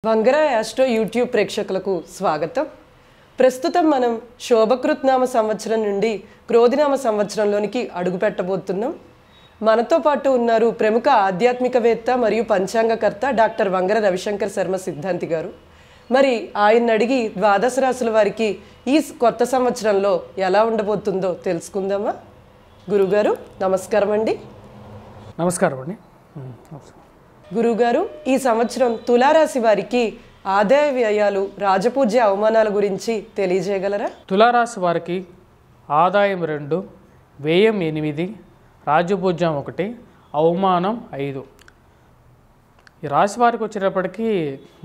Vangara astro YouTube ప్రేక్షకులకు స్వాగతం. ప్రస్తుతం మనం శోభకృత్నామ సంవత్సరం నుండి క్రోధినామ సంవత్సరంలోనికి అడుగుపెట్టబోతున్నాం. మనతో పాటు ఉన్నారు ప్రముఖ ఆధ్యాత్మికవేత్త మరియు పంచాంగకర్త డాక్టర్ వంగర రవిశంకర్ శర్మ సిద్ధాంతి గారు. మరి ఆయన అడిగి ద్వాదశ రాశుల వారికి ఈ కొత్త సంవత్సరంలో ఎలా ఉండబోతుందో తెలుసుకుందామా? గురుగారు నమస్కారం అండి. నమస్కారం అండి. గురుగారు, ఈ సంవత్సరం తులారాశి వారికి ఆదాయ వ్యయాలు, రాజపూజ్య అవమానాల గురించి తెలియజేయగలరా? తులారాశి వారికి ఆదాయం 2, వ్యయం 8, రాజపూజ్యం 1, అవమానం 5. ఈ రాశి వారికి వచ్చేటప్పటికీ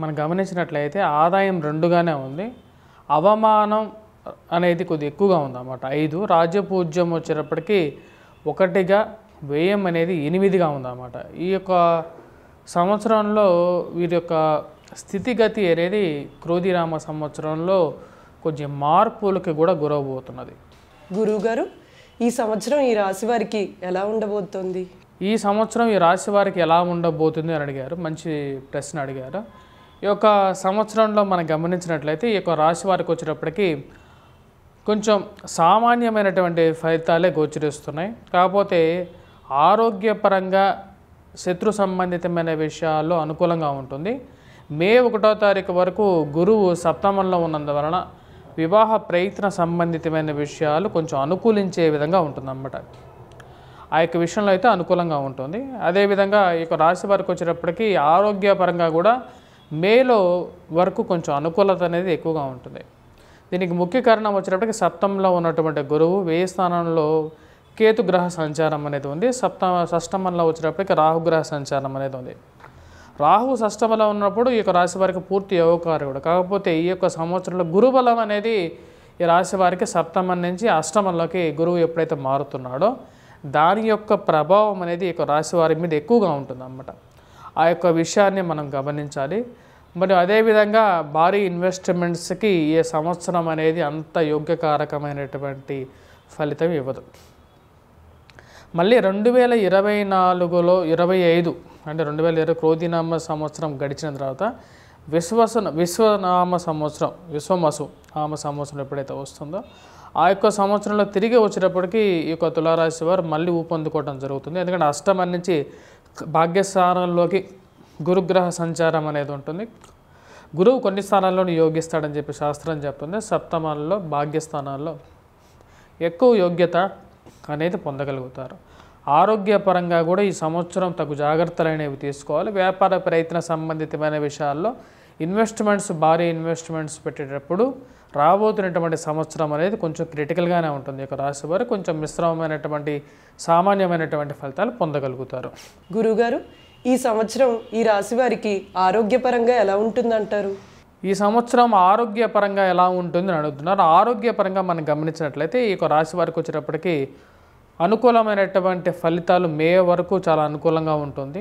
మనం గమనించినట్లయితే ఆదాయం 2గానే ఉంది, అవమానం అనేది కొద్దిగా ఎక్కువగా ఉందన్నమాట 5, రాజపూజ్యం వచ్చేటప్పటికి 1గా, వ్యయం అనేది 8గా ఉందన్నమాట. ఈ యొక్క సంవత్సరంలో వీరి యొక్క స్థితిగతి అనేది క్రోధినామ సంవత్సరంలో కొంచెం మార్పులకి కూడా గురవబోతున్నది. గురువుగారు, ఈ సంవత్సరం ఈ రాశి వారికి ఎలా ఉండబోతోంది? ఈ సంవత్సరం ఈ రాశి వారికి ఎలా ఉండబోతుంది అని అడిగారు. మంచి ప్రశ్న అడిగారు. ఈ యొక్క సంవత్సరంలో మనం గమనించినట్లయితే ఈ యొక్క రాశి వారికి వచ్చేటప్పటికి కొంచెం సామాన్యమైనటువంటి ఫలితాలే గోచరిస్తున్నాయి. కాకపోతే ఆరోగ్యపరంగా శత్రు సంబంధితమైన విషయాల్లో అనుకూలంగా ఉంటుంది. మే 1వ తారీఖు వరకు గురువు సప్తమంలో ఉన్నందువలన వివాహ ప్రయత్న సంబంధితమైన విషయాలు కొంచెం అనుకూలించే విధంగా ఉంటుందన్నమాట. ఆ యొక్క విషయంలో అయితే అనుకూలంగా ఉంటుంది. అదేవిధంగా ఈ యొక్క రాశి వారికి వచ్చేటప్పటికి ఆరోగ్యపరంగా కూడా మేలో వరకు కొంచెం అనుకూలత అనేది ఎక్కువగా ఉంటుంది. దీనికి ముఖ్య కారణం వచ్చేటప్పటికి సప్తమంలో ఉన్నటువంటి గురువు, వ్యయ స్థానంలో కేతుగ్రహ సంచారం అనేది ఉంది. షష్టమంలో వచ్చేటప్పటికి రాహుగ్రహ సంచారం అనేది ఉంది. రాహు షష్టమంలో ఉన్నప్పుడు ఈ యొక్క రాశి వారికి పూర్తి యోగకారకుడు. కాకపోతే ఈ యొక్క సంవత్సరంలో గురుబలం అనేది ఈ రాశి వారికి సప్తమం నుంచి అష్టమంలోకి గురువు ఎప్పుడైతే మారుతున్నాడో దాని యొక్క ప్రభావం అనేది ఈ యొక్క రాశి వారి మీద ఎక్కువగా ఉంటుందన్నమాట. ఆ యొక్క విషయాన్ని మనం గమనించాలి. మరి అదేవిధంగా భారీ ఇన్వెస్ట్మెంట్స్కి ఈ సంవత్సరం అనేది అంత యోగ్యకారకమైనటువంటి ఫలితం ఇవ్వదు. మళ్ళీ 2024లో 25 అంటే 2020 క్రోధినామ సంవత్సరం గడిచిన తర్వాత విశ్వనామ సంవత్సరం, విశ్వమసు నామ సంవత్సరం ఎప్పుడైతే వస్తుందో ఆ యొక్క సంవత్సరంలో తిరిగి వచ్చేటప్పటికి ఈ యొక్క తులారాశి వారు మళ్ళీ ఊపందుకోవడం జరుగుతుంది. ఎందుకంటే అష్టమం నుంచి భాగ్యస్థానంలోకి గురుగ్రహ సంచారం అనేది ఉంటుంది. గురువు కొన్ని స్థానాల్లోనే యోగిస్తాడని చెప్పి శాస్త్రం చెప్తుంది. సప్తమాల్లో భాగ్యస్థానాల్లో ఎక్కువ యోగ్యత అనేది పొందగలుగుతారు. ఆరోగ్యపరంగా కూడా ఈ సంవత్సరం తగు జాగ్రత్తలు అనేవి తీసుకోవాలి. వ్యాపార ప్రయత్న సంబంధితమైన విషయాల్లో ఇన్వెస్ట్మెంట్స్, భారీ ఇన్వెస్ట్మెంట్స్ పెట్టేటప్పుడు రాబోతున్నటువంటి సంవత్సరం అనేది కొంచెం క్రిటికల్గానే ఉంటుంది. ఇక రాశి వారు కొంచెం మిశ్రమమైనటువంటి సామాన్యమైనటువంటి ఫలితాలు పొందగలుగుతారు. గురుగారు, ఈ సంవత్సరం ఈ రాశి వారికి ఆరోగ్యపరంగా ఎలా ఉంటుందంటారు? ఈ సంవత్సరం ఆరోగ్యపరంగా ఎలా ఉంటుందని అడుగుతున్నారు. ఆరోగ్యపరంగా మనం గమనించినట్లయితే ఈ యొక్క రాశి వారికి వచ్చేటప్పటికి అనుకూలమైనటువంటి ఫలితాలు మే వరకు చాలా అనుకూలంగా ఉంటుంది.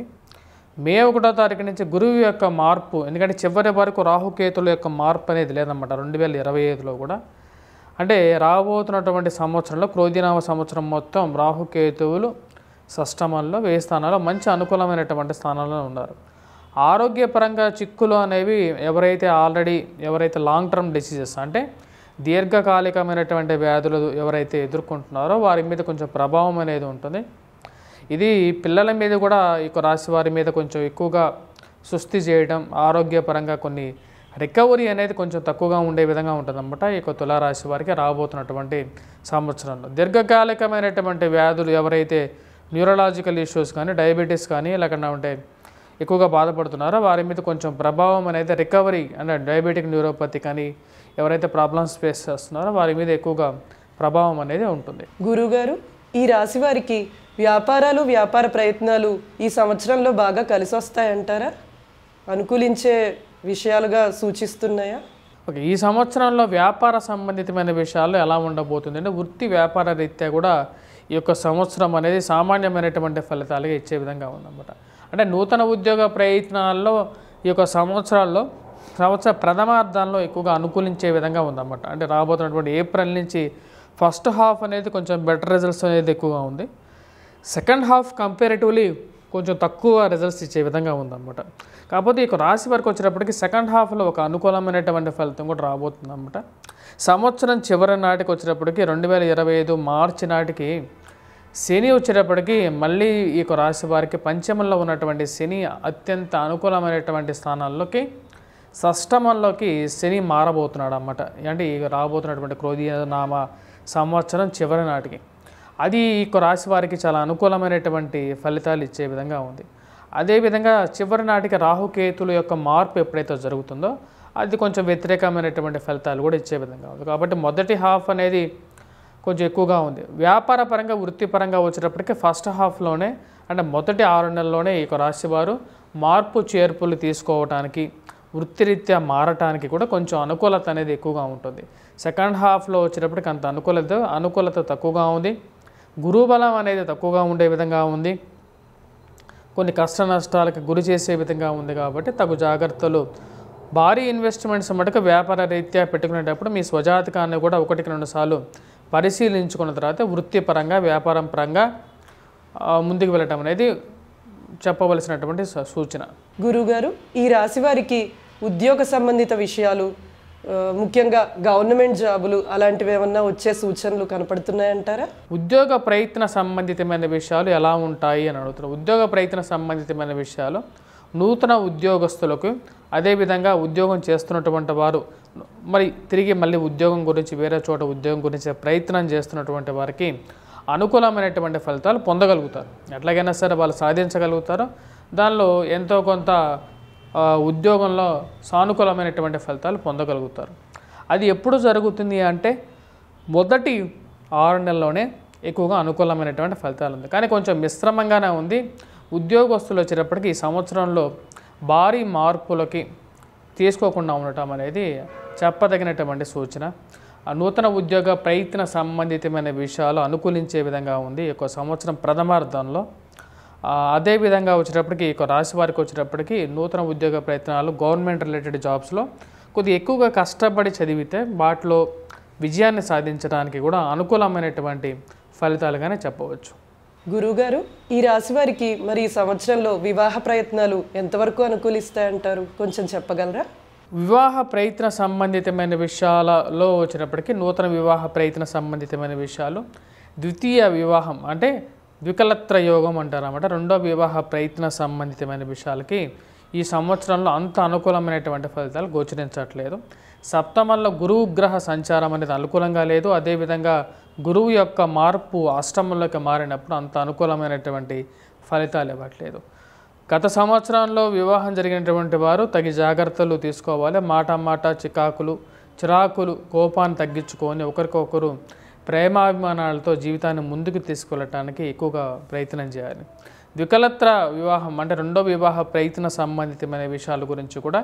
మే 1వ తారీఖు నుంచి గురువు యొక్క మార్పు, ఎందుకంటే చివరి వరకు రాహుకేతుల యొక్క మార్పు అనేది లేదన్నమాట 2025లో కూడా. అంటే రాబోతున్నటువంటి సంవత్సరంలో క్రోధినామ సంవత్సరం మొత్తం రాహుకేతువులు షష్టమంలో, వ్యయ స్థానాల్లో మంచి అనుకూలమైనటువంటి స్థానాల్లో ఉన్నారు. ఆరోగ్యపరంగా చిక్కులు అనేవి ఎవరైతే లాంగ్ టర్మ్ డిసీజెస్ అంటే దీర్ఘకాలికమైనటువంటి వ్యాధులు ఎవరైతే ఎదుర్కొంటున్నారో వారి మీద కొంచెం ప్రభావం అనేది ఉంటుంది. ఇది పిల్లల మీద కూడా ఈ రాశి వారి మీద కొంచెం ఎక్కువగా సుస్థి చేయడం, ఆరోగ్యపరంగా కొన్ని రికవరీ అనేది కొంచెం తక్కువగా ఉండే విధంగా ఉంటుందన్నమాట. ఈ తులారాశి వారికి రాబోతున్నటువంటి సంవత్సరంలో దీర్ఘకాలికమైనటువంటి వ్యాధులు ఎవరైతే న్యూరలాజికల్ ఇష్యూస్ కానీ, డయాబెటీస్ కానీ లేకుండా ఉంటే ఎక్కువగా బాధపడుతున్నారో వారి మీద కొంచెం ప్రభావం అనేది రికవరీ అంటే డయాబెటిక్ న్యూరోపతి కానీ ఎవరైతే ప్రాబ్లమ్స్ ఫేస్ చేస్తున్నారో వారి మీద ఎక్కువగా ప్రభావం అనేది ఉంటుంది. గురువుగారు, ఈ రాశి వారికి వ్యాపారాలు, వ్యాపార ప్రయత్నాలు ఈ సంవత్సరంలో బాగా కలిసి వస్తాయంటారా? అనుకూలించే విషయాలుగా సూచిస్తున్నాయా? ఓకే, ఈ సంవత్సరంలో వ్యాపార సంబంధితమైన విషయాల్లో ఎలా ఉండబోతుంది అంటే వృత్తి వ్యాపార రీత్యా కూడా ఈ యొక్క సంవత్సరం అనేది సామాన్యమైనటువంటి ఫలితాలుగా ఇచ్చే విధంగా ఉందన్నమాట. అంటే నూతన ఉద్యోగ ప్రయత్నాల్లో ఈ యొక్క సంవత్సర ప్రథమార్థంలో ఎక్కువగా అనుకూలించే విధంగా ఉందన్నమాట. అంటే రాబోతున్నటువంటి ఏప్రిల్ నుంచి ఫస్ట్ హాఫ్ అనేది కొంచెం బెటర్ రిజల్ట్స్ అనేది ఎక్కువగా ఉంది. సెకండ్ హాఫ్ కంపారిటివ్లీ కొంచెం తక్కువ రిజల్ట్స్ ఇచ్చే విధంగా ఉందన్నమాట. కాకపోతే ఈ రాశి వారికి వచ్చేటప్పటికి సెకండ్ హాఫ్లో ఒక అనుకూలమైనటువంటి ఫలితం కూడా రాబోతుందన్నమాట. సంవత్సరం చివరి నాటికి వచ్చేటప్పటికి 2025 మార్చి నాటికి శని వచ్చేటప్పటికి మళ్ళీ ఈ రాశి వారికి పంచమంలో ఉన్నటువంటి శని అత్యంత అనుకూలమైనటువంటి స్థానాల్లోకి షష్టమంలోకి శని మారబోతున్నాడు అన్నమాట. అంటే ఈ రాబోతున్నటువంటి క్రోధీనామ సంవత్సరం చివరి నాటికి అది ఈ రాశి వారికి చాలా అనుకూలమైనటువంటి ఫలితాలు ఇచ్చే విధంగా ఉంది. అదేవిధంగా చివరి నాటికి రాహుకేతుల యొక్క మార్పు ఎప్పుడైతే జరుగుతుందో అది కొంచెం వ్యతిరేకమైనటువంటి ఫలితాలు కూడా ఇచ్చే విధంగా ఉంది. కాబట్టి మొదటి హాఫ్ అనేది కొంచెం ఎక్కువగా ఉంది. వ్యాపార పరంగా వృత్తిపరంగా వచ్చేటప్పటికి ఫస్ట్ హాఫ్లోనే అంటే మొదటి 6 నెలల్లోనే ఈ రాశి వారు మార్పు చేర్పులు తీసుకోవటానికి వృత్తిరీత్యా మారటానికి కూడా కొంచెం అనుకూలత అనేది ఎక్కువగా ఉంటుంది. సెకండ్ హాఫ్లో వచ్చేటప్పటికి అంత అనుకూలత తక్కువగా ఉంది. గురుబలం అనేది తక్కువగా ఉండే విధంగా ఉంది. కొన్ని కష్ట నష్టాలకు గురి చేసే విధంగా ఉంది. కాబట్టి తగు జాగ్రత్తలు, భారీ ఇన్వెస్ట్మెంట్స్ మటుకు వ్యాపార రీత్యా పెట్టుకునేటప్పుడు మీ స్వజాతకాన్ని కూడా 1-2 సార్లు పరిశీలించుకున్న తర్వాత వృత్తిపరంగా వ్యాపారం పరంగా ముందుకు వెళ్ళటం అనేది చెప్పవలసినటువంటి సూచన. గురుగారు, ఈ రాశి వారికి ఉద్యోగ సంబంధిత విషయాలు, ముఖ్యంగా గవర్నమెంట్ జాబులు అలాంటివి ఏమన్నా వచ్చే సూచనలు కనపడుతున్నాయంటారా? ఉద్యోగ ప్రయత్న సంబంధితమైన విషయాలు ఎలా ఉంటాయి అని అడుగుతున్నారు. ఉద్యోగ ప్రయత్న సంబంధితమైన విషయాలు నూతన ఉద్యోగస్తులకు, అదేవిధంగా ఉద్యోగం చేస్తున్నటువంటి వారు మరి తిరిగి మళ్ళీ ఉద్యోగం గురించి వేరే చోట ఉద్యోగం గురించి ప్రయత్నం చేస్తున్నటువంటి వారికి అనుకూలమైనటువంటి ఫలితాలు పొందగలుగుతారు. ఎట్లాగైనా సరే వాళ్ళు సాధించగలుగుతారు. దానిలో ఎంతో కొంత ఉద్యోగంలో సానుకూలమైనటువంటి ఫలితాలు పొందగలుగుతారు. అది ఎప్పుడు జరుగుతుంది అంటే మొదటి 6 నెలల్లోనే ఎక్కువగా అనుకూలమైనటువంటి ఫలితాలు ఉంది. కానీ కొంచెం మిశ్రమంగానే ఉంది. ఉద్యోగస్తులు వచ్చేటప్పటికి ఈ సంవత్సరంలో భారీ మార్పులకి తీసుకోకుండా ఉండటం అనేది చెప్పదగినటువంటి సూచన. నూతన ఉద్యోగ ప్రయత్న సంబంధితమైన విషయాలు అనుకూలించే విధంగా ఉంది ఈ సంవత్సరం ప్రథమార్థంలో. అదేవిధంగా వచ్చేటప్పటికి ఈ రాశి వారికి వచ్చేటప్పటికి నూతన ఉద్యోగ ప్రయత్నాలు గవర్నమెంట్ రిలేటెడ్ జాబ్స్లో కొద్దిగా ఎక్కువగా కష్టపడి చదివితే వాటిలో విజయాన్ని సాధించడానికి కూడా అనుకూలమైనటువంటి ఫలితాలుగానే చెప్పవచ్చు. గురువుగారు, ఈ రాశి వారికి మరి ఈ సంవత్సరంలో వివాహ ప్రయత్నాలు ఎంతవరకు అనుకూలిస్తాయంటారు? కొంచెం చెప్పగలరా? వివాహ ప్రయత్న సంబంధితమైన విషయాలలో వచ్చినప్పటికీ నూతన వివాహ ప్రయత్న సంబంధితమైన విషయాలు, ద్వితీయ వివాహం అంటే ద్వికలత్ర యోగం అంటారు అన్నమాట. రెండో వివాహ ప్రయత్న సంబంధితమైన విషయాలకి ఈ సంవత్సరంలో అంత అనుకూలమైనటువంటి ఫలితాలు గోచరించట్లేదు. సప్తమంలో గురువు గ్రహ సంచారం అనేది అనుకూలంగా లేదు. అదేవిధంగా గురువు యొక్క మార్పు అష్టమంలోకి మారినప్పుడు అంత అనుకూలమైనటువంటి ఫలితాలు ఇవ్వట్లేదు. గత సంవత్సరంలో వివాహం జరిగినటువంటి వారు తగి జాగ్రత్తలు తీసుకోవాలి. మాట చిరాకులు కోపాన్ని తగ్గించుకొని ఒకరికొకరు ప్రేమాభిమానాలతో జీవితాన్ని ముందుకు తీసుకెళ్ళటానికి ఎక్కువగా ప్రయత్నం చేయాలి. ద్వికలత్ర వివాహం అంటే రెండో వివాహ ప్రయత్న సంబంధితమైన విషయాల గురించి కూడా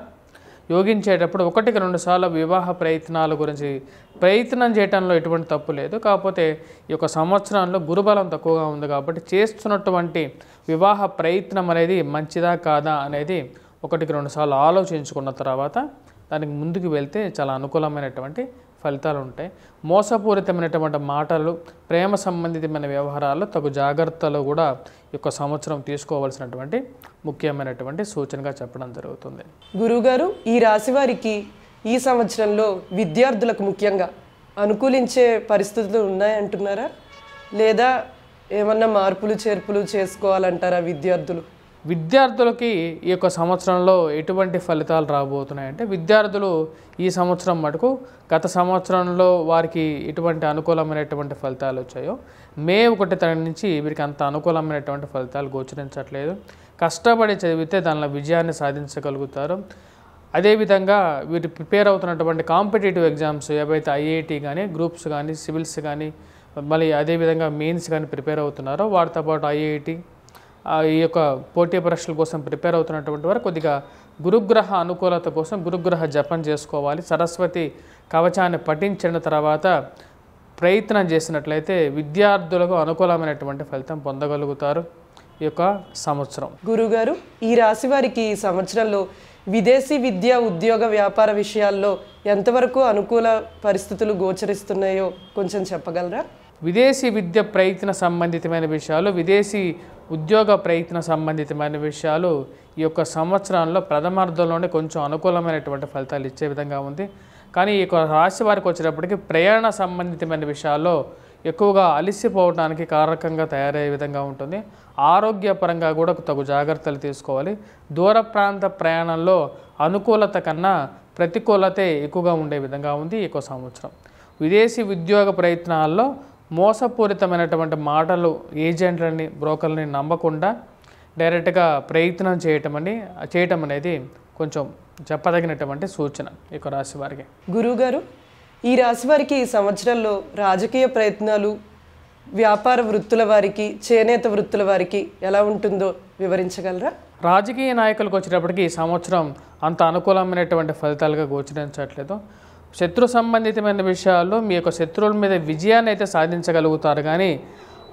యోగించేటప్పుడు 1-2 సార్లు వివాహ ప్రయత్నాల గురించి ప్రయత్నం చేయడంలో ఎటువంటి తప్పు లేదు. కాకపోతే ఈ సంవత్సరంలో గురుబలం తక్కువగా ఉంది కాబట్టి చేస్తున్నటువంటి వివాహ ప్రయత్నం అనేది మంచిదా కాదా అనేది 1-2 సార్లు ఆలోచించుకున్న తర్వాత దానికి ముందుకు వెళ్తే చాలా అనుకూలమైనటువంటి ఫలితాలు ఉంటాయి. మోసపూరితమైనటువంటి మాటలు, ప్రేమ సంబంధితమైన వ్యవహారాలు తగు జాగ్రత్తలు కూడా ఈ సంవత్సరం తీసుకోవాల్సినటువంటి ముఖ్యమైనటువంటి సూచనగా చెప్పడం జరుగుతుంది. గురువుగారు, ఈ రాశి వారికి ఈ సంవత్సరంలో విద్యార్థులకు ముఖ్యంగా అనుకూలించే పరిస్థితులు ఉన్నాయంటున్నారా? లేదా ఏమన్నా మార్పులు చేర్పులు చేసుకోవాలంటారా విద్యార్థులకి ఈ సంవత్సరంలో ఎటువంటి ఫలితాలు రాబోతున్నాయంటే, విద్యార్థులు ఈ సంవత్సరం మటుకు గత సంవత్సరంలో వారికి ఎటువంటి అనుకూలమైనటువంటి ఫలితాలు వచ్చాయో మే 1 తారీఖు నుంచి వీరికి అంత అనుకూలమైనటువంటి ఫలితాలు గోచరించట్లేదు. కష్టపడి చదివితే దానిలో విజయాన్ని సాధించగలుగుతారు. అదేవిధంగా వీరు ప్రిపేర్ అవుతున్నటువంటి కాంపిటేటివ్ ఎగ్జామ్స్ ఏవైతే ఐఐటి కానీ, గ్రూప్స్ కానీ, సివిల్స్ కానీ, మళ్ళీ అదేవిధంగా మెయిన్స్ కానీ ప్రిపేర్ అవుతున్నారో వాటితో పాటు ఐఐటి ఈ పోటీ పరీక్షల కోసం ప్రిపేర్ అవుతున్నటువంటి వారు కొద్దిగా గురుగ్రహ అనుకూలత కోసం గురుగ్రహ జపం చేసుకోవాలి. సరస్వతి కవచాన్ని పఠించిన తర్వాత ప్రయత్నం చేసినట్లయితే విద్యార్థులకు అనుకూలమైనటువంటి ఫలితం పొందగలుగుతారు ఈ సంవత్సరం. గురుగారు, ఈ రాశి వారికి ఈ సంవత్సరంలో విదేశీ విద్య, ఉద్యోగ, వ్యాపార విషయాల్లో ఎంతవరకు అనుకూల పరిస్థితులు గోచరిస్తున్నాయో కొంచెం చెప్పగలరా? విదేశీ విద్య ప్రయత్న సంబంధితమైన విషయాలు, విదేశీ ఉద్యోగ ప్రయత్న సంబంధితమైన విషయాలు ఈ యొక్క సంవత్సరంలో ప్రథమార్థంలోనే కొంచెం అనుకూలమైనటువంటి ఫలితాలు ఇచ్చే విధంగా ఉంది. కానీ ఈ యొక్క రాశి వారికి వచ్చేటప్పటికి ప్రయాణ సంబంధితమైన విషయాల్లో ఎక్కువగా అలిసిపోవడానికి కారకంగా తయారయ్యే విధంగా ఉంటుంది. ఆరోగ్యపరంగా కూడా తగు జాగ్రత్తలు తీసుకోవాలి. దూర ప్రాంత ప్రయాణంలో అనుకూలత కన్నా ప్రతికూలతే ఎక్కువగా ఉండే విధంగా ఉంది ఈ యొక్క సంవత్సరం. విదేశీ ఉద్యోగ ప్రయత్నాల్లో మోసపూరితమైనటువంటి మాటలు ఏజెంట్లని బ్రోకర్లని నమ్మకుండా డైరెక్ట్గా ప్రయత్నం చేయటం అనేది కొంచెం చెప్పదగినటువంటి సూచన ఈ యొక్క రాశి వారికి. గురువుగారు, ఈ రాశి వారికి ఈ సంవత్సరంలో రాజకీయ ప్రయత్నాలు, వ్యాపార వృత్తుల వారికి, చేనేత వృత్తుల వారికి ఎలా ఉంటుందో వివరించగలరా? రాజకీయ నాయకులకు వచ్చేటప్పటికి ఈ సంవత్సరం అంత అనుకూలమైనటువంటి ఫలితాలుగా గోచరించట్లేదు. శత్రు సంబంధితమైన విషయాల్లో మీ యొక్క శత్రువుల మీద విజయాన్ని అయితే సాధించగలుగుతారు, కానీ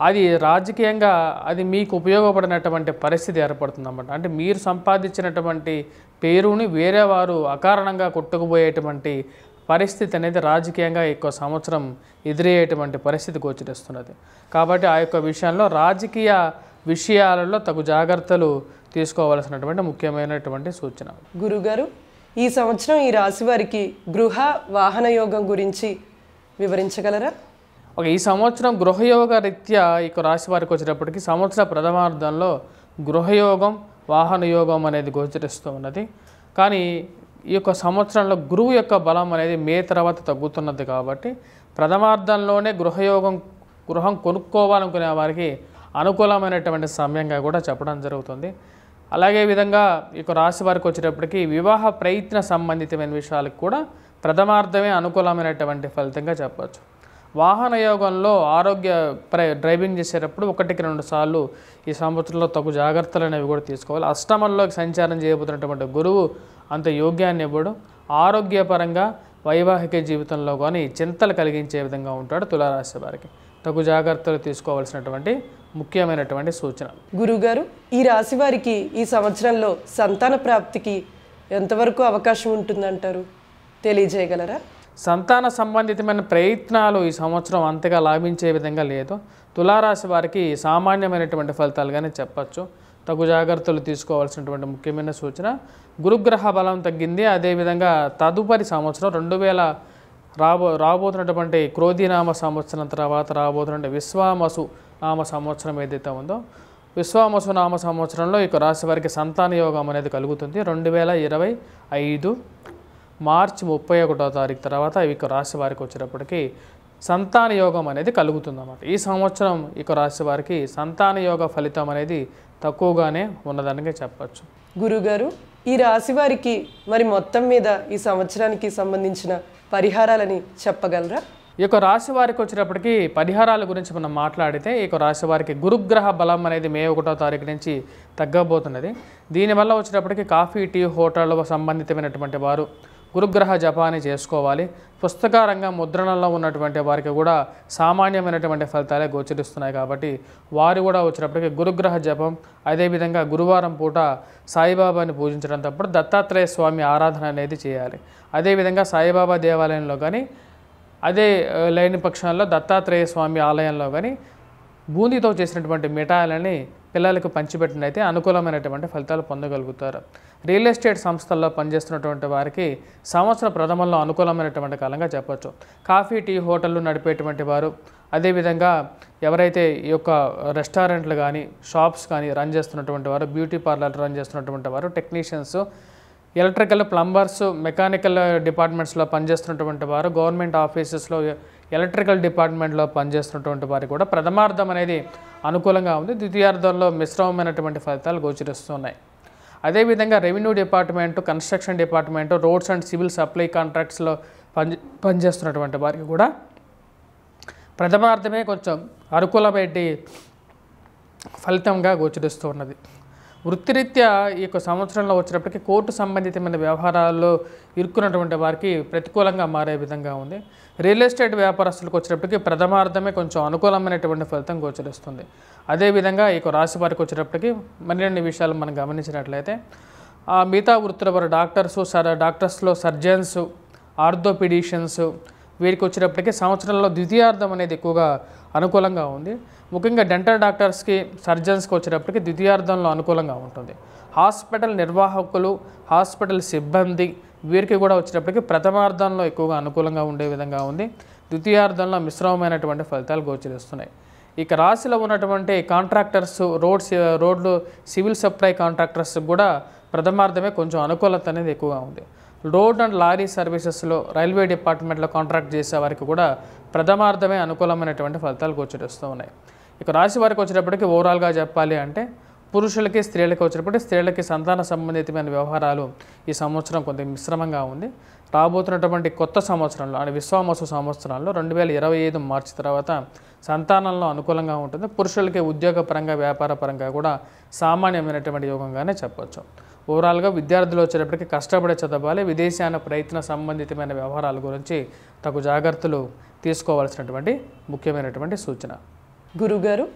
అది రాజకీయంగా అది మీకు ఉపయోగపడినటువంటి పరిస్థితి ఏర్పడుతుందన్నమాట. అంటే మీరు సంపాదించినటువంటి పేరుని వేరే వారు అకారణంగా కొట్టుకుపోయేటువంటి పరిస్థితి అనేది రాజకీయంగా ఎక్కువ సంవత్సరం ఎదురయ్యేటువంటి పరిస్థితి గోచరిస్తున్నది. కాబట్టి ఆ యొక్క విషయంలో రాజకీయ విషయాలలో తగు జాగ్రత్తలు తీసుకోవాల్సినటువంటి ముఖ్యమైనటువంటి సూచన. గురుగారు, ఈ సంవత్సరం ఈ రాశి వారికి గృహ వాహన యోగం గురించి వివరించగలరా? ఈ సంవత్సరం గృహయోగ రీత్యా ఈ రాశి వారికి వచ్చేటప్పటికి సంవత్సర ప్రథమార్థంలో గృహయోగం వాహన యోగం అనేది గోచరిస్తూ ఉన్నది. కానీ ఈ యొక్క సంవత్సరంలో గురువు యొక్క బలం అనేది మే తర్వాత తగ్గుతున్నది. కాబట్టి ప్రథమార్థంలోనే గృహం కొనుక్కోవాలనుకునే వారికి అనుకూలమైనటువంటి సమయంగా కూడా చెప్పడం జరుగుతుంది. అలాగే విధంగా ఈ రాశి వారికి వచ్చేటప్పటికి వివాహ ప్రయత్న సంబంధితమైన విషయాలకు కూడా ప్రథమార్థమే అనుకూలమైనటువంటి ఫలితంగా చెప్పవచ్చు. వాహన యోగంలో డ్రైవింగ్ చేసేటప్పుడు 1-2 సార్లు ఈ సంవత్సరంలో తగు జాగ్రత్తలు అనేవి కూడా తీసుకోవాలి. అష్టమంలోకి సంచారం చేయబోతున్నటువంటి గురువు అంత యోగ్యాన్ని ఇవ్వడు. ఆరోగ్యపరంగా వైవాహిక జీవితంలో కానీ చింతలు కలిగించే విధంగా ఉంటాడు తులారాశి వారికి. తగు జాగ్రత్తలు తీసుకోవాల్సినటువంటి ముఖ్యమైనటువంటి సూచన. గురుగారు, ఈ రాశి వారికి ఈ సంవత్సరంలో సంతాన ప్రాప్తికి ఎంతవరకు అవకాశం ఉంటుందంటారు, తెలియజేయగలరా? సంతాన సంబంధితమైన ప్రయత్నాలు ఈ సంవత్సరం అంతగా లాభించే విధంగా లేదు. తులారాశి వారికి సామాన్యమైనటువంటి ఫలితాలుగానే చెప్పచ్చు. తగు జాగ్రత్తలు తీసుకోవాల్సినటువంటి ముఖ్యమైన సూచన. గురుగ్రహ బలం తగ్గింది. అదేవిధంగా తదుపరి సంవత్సరం రాబోతున్నటువంటి క్రోధినామ సంవత్సరం తర్వాత రాబోతున్న విశ్వామసు నామ సంవత్సరం ఏదైతే ఉందో, విశ్వామసు నామ సంవత్సరంలో ఈ రాశి వారికి సంతాన యోగం అనేది కలుగుతుంది. 2025 మార్చి 31వ తారీఖు తర్వాత ఈ రాశి వారికి వచ్చేటప్పటికి సంతాన యోగం అనేది కలుగుతుందన్నమాట. ఈ సంవత్సరం ఈ రాశి వారికి సంతాన యోగ ఫలితం అనేది తక్కువగానే ఉన్నదానిగా చెప్పచ్చు. గురుగారు, ఈ రాశి వారికి మరి మొత్తం మీద ఈ సంవత్సరానికి సంబంధించిన పరిహారాలని చెప్పగలరా? ఈ యొక్క రాశి వారికి వచ్చేటప్పటికి పరిహారాల గురించి మనం మాట్లాడితే ఈ యొక్క రాశి వారికి గురుగ్రహ బలం అనేది మే 1వ తారీఖు నుంచి తగ్గబోతున్నది. దీనివల్ల వచ్చేటప్పటికి కాఫీ, టీ, హోటళ్ళ సంబంధితమైనటువంటి వారు గురుగ్రహ జపాన్ని చేసుకోవాలి. పుస్తక రంగం ముద్రణలో ఉన్నటువంటి వారికి కూడా సామాన్యమైనటువంటి ఫలితాలే గోచరిస్తున్నాయి. కాబట్టి వారు కూడా వచ్చినప్పటికీ గురుగ్రహ జపం, అదేవిధంగా గురువారం పూట సాయిబాబాని పూజించడం తప్పుడు దత్తాత్రేయ స్వామి ఆరాధన అనేది చేయాలి. అదేవిధంగా సాయిబాబా దేవాలయంలో కానీ అదే లేని పక్షంలో దత్తాత్రేయ స్వామి ఆలయంలో కానీ బూందీతో చేసినటువంటి మిఠాయిలని పిల్లలకు పంచిపెట్టినైతే అనుకూలమైనటువంటి ఫలితాలు పొందగలుగుతారు. రియల్ ఎస్టేట్ సంస్థల్లో పనిచేస్తున్నటువంటి వారికి సంవత్సర ప్రథమంలో అనుకూలమైనటువంటి కాలంగా చెప్పచ్చు. కాఫీ, టీ, హోటళ్ళు నడిపేటువంటి వారు, అదేవిధంగా ఎవరైతే ఈ యొక్క రెస్టారెంట్లు కానీ షాప్స్ కానీ రన్ చేస్తున్నటువంటి వారు, బ్యూటీ పార్లర్ రన్ చేస్తున్నటువంటి వారు, టెక్నీషియన్స్, ఎలక్ట్రికల్, ప్లంబర్స్, మెకానికల్ డిపార్ట్మెంట్స్లో పనిచేస్తున్నటువంటి వారు, గవర్నమెంట్ ఆఫీసెస్లో ఎలక్ట్రికల్ డిపార్ట్మెంట్లో పనిచేస్తున్నటువంటి వారికి కూడా ప్రథమార్థం అనేది అనుకూలంగా ఉంది. ద్వితీయార్థంలో మిశ్రమమైనటువంటి ఫలితాలు గోచరిస్తున్నాయి. అదేవిధంగా revenue department, construction department, roads and civil supply కాంట్రాక్ట్స్లో పనిచేస్తున్నటువంటి వారికి కూడా ప్రథమార్థమే కొంచెం అనుకూలమైన ఫలితంగా గోచరిస్తూ ఉన్నది. వృత్తిరీత్యా ఈ యొక్క సంవత్సరంలో వచ్చినప్పటికీ కోర్టు సంబంధితమైన వ్యవహారాల్లో ఇరుక్కున్నటువంటి వారికి ప్రతికూలంగా మారే విధంగా ఉంది. రియల్ ఎస్టేట్ వ్యాపారస్తులకు వచ్చినప్పటికీ ప్రథమార్థమే కొంచెం అనుకూలమైనటువంటి ఫలితం గోచరిస్తుంది. అదేవిధంగా ఈ యొక్క రాశి వారికి వచ్చేటప్పటికి మరిన్ని విషయాలు మనం గమనించినట్లయితే మిగతా వృత్తుల వారు డాక్టర్స్లో సర్జన్స్, ఆర్థోపెడిషియన్స్ వీరికి వచ్చేటప్పటికీ సంవత్సరంలో ద్వితీయార్థం అనేది ఎక్కువగా అనుకూలంగా ఉంది. ముఖ్యంగా డెంటల్ డాక్టర్స్కి, సర్జన్స్కి వచ్చేటప్పటికి ద్వితీయార్థంలో అనుకూలంగా ఉంటుంది. హాస్పిటల్ నిర్వాహకులు, హాస్పిటల్ సిబ్బంది వీరికి కూడా వచ్చేటప్పటికి ప్రథమార్థంలో ఎక్కువగా అనుకూలంగా ఉండే విధంగా ఉంది. ద్వితీయార్థంలో మిశ్రమమైనటువంటి ఫలితాలు గోచరిస్తున్నాయి. ఇక రాశిలో ఉన్నటువంటి కాంట్రాక్టర్స్, రోడ్లు సివిల్ సప్లై కాంట్రాక్టర్స్ కూడా ప్రథమార్థమే కొంచెం అనుకూలత అనేది ఎక్కువగా ఉంది. రోడ్ అండ్ లారీ సర్వీసెస్లో, రైల్వే డిపార్ట్మెంట్లో కాంట్రాక్ట్ చేసే వారికి కూడా ప్రథమార్థమే అనుకూలమైనటువంటి ఫలితాలు గోచరిస్తూ ఉన్నాయి. ఇక రాశి వారికి వచ్చేటప్పటికి ఓవరాల్గా చెప్పాలి అంటే పురుషులకి, స్త్రీలకి వచ్చేటప్పటికి స్త్రీలకి సంతాన సంబంధితమైన వ్యవహారాలు ఈ సంవత్సరం కొంత మిశ్రమంగా ఉంది. రాబోతున్నటువంటి కొత్త సంవత్సరంలో అంటే విశ్వావసు సంవత్సరంలో 2025 మార్చి తర్వాత సంతానంలో అనుకూలంగా ఉంటుంది. పురుషులకి ఉద్యోగపరంగా, వ్యాపారపరంగా కూడా సామాన్యమైనటువంటి యోగంగానే చెప్పవచ్చు. ఓవరాల్గా విద్యార్థులు వచ్చేటప్పటికి కష్టపడే చదవాలి. విదేశాన ప్రయత్న సంబంధితమైన వ్యవహారాల గురించి తగు జాగ్రత్తలు తీసుకోవాల్సినటువంటి ముఖ్యమైనటువంటి సూచన. గురుగారు,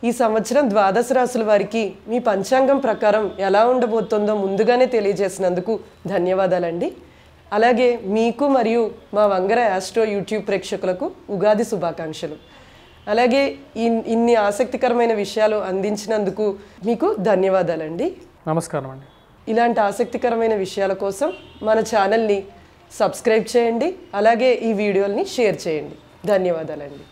ఈ సంవత్సరం ద్వాదశ రాశుల వారికి మీ పంచాంగం ప్రకారం ఎలా ఉండబోతుందో ముందుగానే తెలియజేసినందుకు ధన్యవాదాలండి. అలాగే మీకు మరియు మా వంగర ఆస్ట్రో యూట్యూబ్ ప్రేక్షకులకు ఉగాది శుభాకాంక్షలు. అలాగే ఇన్ని ఆసక్తికరమైన విషయాలు అందించినందుకు మీకు ధన్యవాదాలండి. నమస్కారం అండి. ఇలాంటి ఆసక్తికరమైన విషయాల కోసం మన ఛానల్ని సబ్స్క్రైబ్ చేయండి. అలాగే ఈ వీడియోల్ని షేర్ చేయండి. ధన్యవాదాలండి.